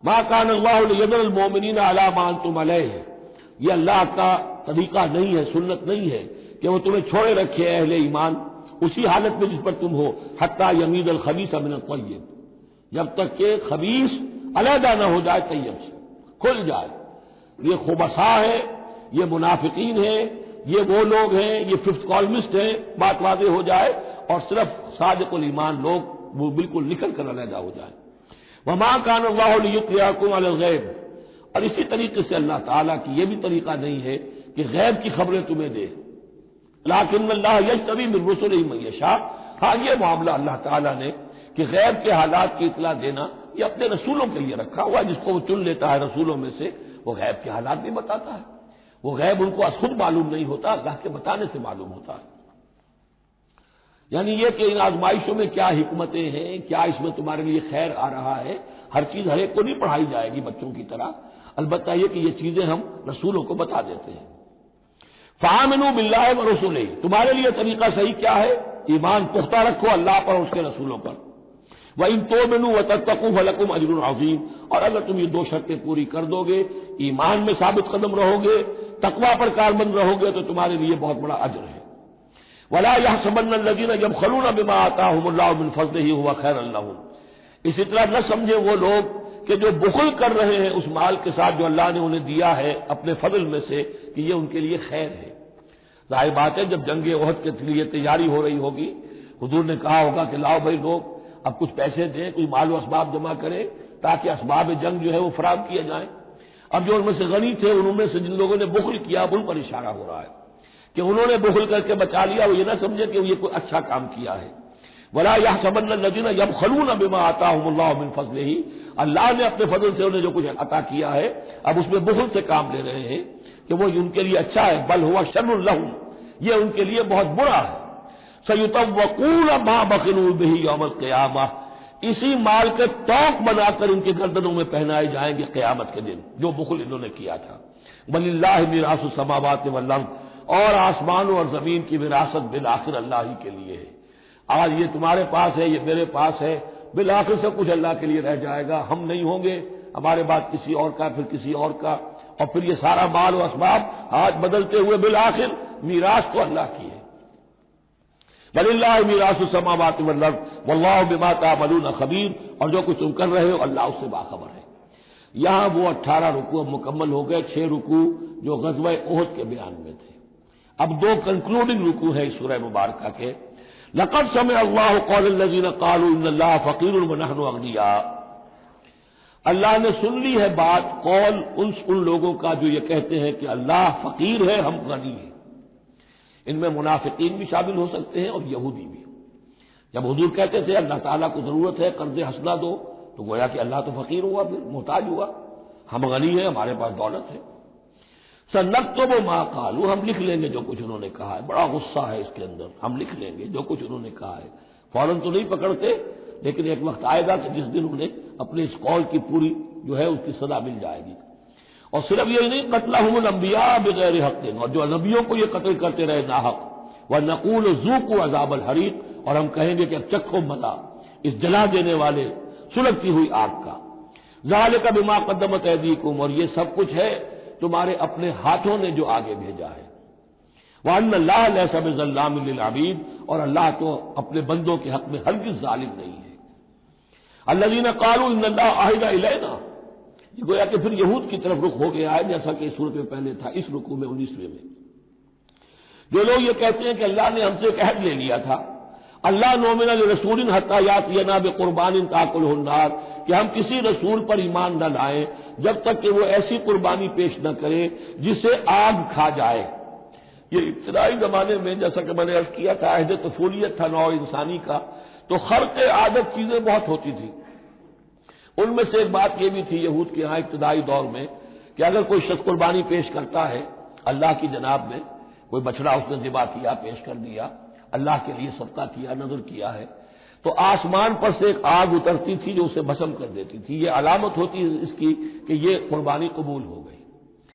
ما کان اللہ لیذر المؤمنین علی ما انتم علیہ، یہ اللہ کا طریقہ نہیں ہے، سنت نہیں ہے کہ وہ تمہیں چھوڑے رکھے اہل ایمان اسی حالت میں جس پر تم ہو، حتی یمیز الخبیث من الطیب، جب تک کہ خبیث علیحدہ نہ ہو جائے طیب سے، کھل جائے۔ یہ خبثاء ہے، یہ منافقین ہیں، یہ وہ لوگ ہیں، یہ ففتھ کالمسٹ ہیں، بات واضح ہو جائے، اور صرف صادق الایمان لوگ وہ بالکل نکل کر علیحدہ ہو جائے۔ وما کان اللہ لیطلعکم علی الغیب، اور اسی طریقے سے اللہ تعالیٰ کی یہ بھی طریقہ نہیں ہے کہ غیب کی خبریں تمہیں دے، لیکن اللہ یجتبی من رسلہ من یشاء، ہاں یہ معاملہ اللہ تعالیٰ نے کہ غیب کے حالات کی اطلاع دینا یہ اپنے رسولوں کے لیے رکھا ہوا، جس کو وہ چن لیتا ہے رسولوں میں سے، وہ غیب کے حالات بھی بتاتا ہے۔ وہ غیب ان کو خود معلوم نہیں ہوتا، اللہ کے بتانے سے معلوم ہوتا ہے۔ یعنی یہ کہ ان آزمائشوں میں کیا حکمتیں ہیں، کیا اس میں تمہارے لیے خیر آ رہا ہے، ہر چیز ہر ایک کو نہیں پڑھائی جائے گی بچوں کی طرح، البتہ یہ کہ یہ چیزیں ہم رسولوں کو بتا دیتے ہیں۔ فآمنوا باللہ ورسولہ، تمہارے لیے طریقہ صحیح کیا ہے؟ ایمان پختہ رکھو اللہ پر اور اس کے رسولوں پر۔ وَإِن تُؤْمِنُوا وَتَتَّقُوا فَلَكُمْ أَجْرٌ عَظِيمٌ، اور اگر تم یہ دو شرطیں پوری کر دو گے، ایمان میں ثابت قدم رہو گے، تقوی پر کاربند رہو گے، تو تمہارے لیے بہت بڑا اجر ہے۔ وَلَا يَحْسَبَنَّ الَّذِينَ يَبْخَلُونَ بِمَا آتَاهُمُ اللَّهُ مِنْ فَضْلِهِ هُوَ خَيْرًا لَّهُمْ، اسی طرح نہ سمجھے وہ لوگ کہ جو بخل کر رہے ہیں اس مال کے ساتھ جو اللہ نے انہیں دیا ہے اپنے فضل میں سے، کہ یہ ان کے لیے خیر ہے۔ ظاہر بات ہے جب جنگ احد کے لیے تیاری ہو رہی ہوگی، حضور نے کہا ہوگا کہ لاؤ بھائی لوگ اب کچھ پیسے دیں، کوئی مال و اسباب جمع کریں تاکہ اسباب جنگ جو ہے وہ فراہم کیے جائیں۔ اب جو ان میں سے غنی تھے انہوں میں سے جن لوگوں نے بخل کیا ان پر اشارہ ہو رہا ہے کہ انہوں نے بخل کر کے بچا لیا، وہ یہ نہ سمجھے کہ یہ کوئی اچھا کام کیا ہے۔ وَلَا يَحْسَبَنَّ الَّذِينَ يَبْخَلُونَ بِمَا آتَاهُمُ اللَّهُ مِنْ فَضْلِهِ، اللہ نے اپنے فضل سے انہیں جو کچھ عطا کیا ہے اب اس میں بخل سے کام لے رہے ہیں کہ وہ ان کے لیے اچھا ہے، بل هو شر لهم، یہ ان کے لیے بہت برا ہے۔ سَيُطَوَّقُونَ مَا بَخِلُوا بِهِ يَوْمَ الْقِيَامَةِ، اسی مال کے توق بنا کر ان کے گردنوں میں پہنائے جائیں گے قیامت کے دن جو بخل انہوں نے کیا تھا۔ وَلِلَّهِ مِيرَاثُ السَّمَاوَاتِ وَالْأَرْضِ، اور آسمانوں اور زمین کی وراثت بالآخر اللہ ہی کے لیے ہے۔ آج یہ تمہارے پاس ہے، یہ میرے پاس ہے، بالآخر سب کچھ اللہ کے لیے رہ جائے گا، ہم نہیں ہوں گے، ہمارے بعد کسی اور کا، پھر کسی اور کا، اور پھر یہ سارا مال و اسباب آج بدلتے ہوئے بالآخر میراث تو اللہ کی ہے۔ وَلِلَّهِ مِيرَاثُ السَّمَاوَاتِ وَالْأَرْضِ وَاللَّهُ بِمَا تَعْمَلُونَ خَبِيرٌ، اور جو کچھ تم کر رہے ہو اللہ اس سے باخبر ہے۔ یہاں وہ 18 رکوع اب مکمل ہو گئے، 6 رکوع جو غزوہ احد کے بیان میں تھے۔ اب 2 کنکلوڈنگ رکوع ہے اس سورہ مبارکہ کے۔ لَقَدْ سَمِعَ اللَّهُ قَوْلَ الَّذِينَ قَالُوا إِنَّ اللَّهَ فَقِيرٌ وَنَحْنُ أَغْنِيَاءُ، اللہ نے سن لی ہے بات، قول ان لوگوں کا جو یہ کہتے ہیں کہ اللہ فقیر ہے ہم غنی ہیں۔ ان میں منافقین بھی شامل ہو سکتے ہیں اور یہودی بھی۔ جب حضور کہتے تھے اللہ تعالیٰ کو ضرورت ہے قرض حسنہ دو، تو گویا کہ اللہ تو فقیر ہوا، پھر محتاج ہوا، ہم غنی ہیں ہمارے پاس دولت ہے۔ سَنَكْتُبُ مَا قَالُوا، ہم لکھ لیں گے جو کچھ انہوں نے کہا ہے، بڑا غصہ ہے اس کے اندر، ہم لکھ لیں گے جو کچھ انہوں نے کہا ہے۔ فوراً تو نہیں پکڑتے، لیکن ایک وقت آئے گا کہ جس دن انہیں اپنے اس قول کی پوری جو ہے اس کی سزا مل جائے گی۔ اور صرف یہی نہیں، قتلہم الانبیاء بغیر حق، اور جو نبیوں کو یہ قتل کرتے رہے ناحق، وَنَقُولُ ذُوقُوا عَذَابَ الْحَرِيقِ، اور ہم کہیں گے کہ اب چکھو مزہ اس جلا دینے والے سلگتی ہوئی آگ کا۔ ذَلِكَ بِمَا قَدَّمَتْ أَيْدِيكُمْ، اور یہ سب کچھ ہے تمہارے اپنے ہاتھوں نے جو آگے بھیجا ہے۔ وَأَنَّ اللَّهَ لَيْسَ بِظَلَّامٍ لِّلْعَبِيدِ، اور اللہ تو اپنے بندوں کے حق میں ہرگز ظالم نہیں ہے۔ الَّذِينَ قَالُوا إِنَّ اللَّهَ عَهِدَ إِلَيْنَا، یہ گویا کہ پھر یہود کی طرف رخ ہو گیا ہے، جیسا کہ اس صورت میں پہلے تھا، اس رکوع میں 19ویں میں۔ جو لوگ یہ کہتے ہیں کہ اللہ نے ہم سے ایک عہد لے لیا تھا، اللہ نؤمن لرسول حتی یاتینا بقربان تاکلہ النار، کہ ہم کسی رسول پر ایمان نہ لائیں جب تک کہ وہ ایسی قربانی پیش نہ کرے جسے آگ کھا جائے۔ یہ ابتدائی زمانے میں جیسا کہ میں نے عرض کیا تھا عہد طفولیت تھا نوع انسانی کا، تو خرق عادت چیزیں بہت ہوتی تھی۔ ان میں سے ایک بات یہ بھی تھی یہود کے ہاں ابتدائی دور میں کہ اگر کوئی شخص قربانی پیش کرتا ہے اللہ کی جناب میں، کوئی بچڑا اس نے ذبح کیا، پیش کر دیا، اللہ کے لیے صدقہ کیا، نذر کیا ہے، تو آسمان پر سے ایک آگ اترتی تھی جو اسے بھسم کر دیتی تھی۔ یہ علامت ہوتی ہے اس کی کہ یہ قربانی قبول ہو گئی۔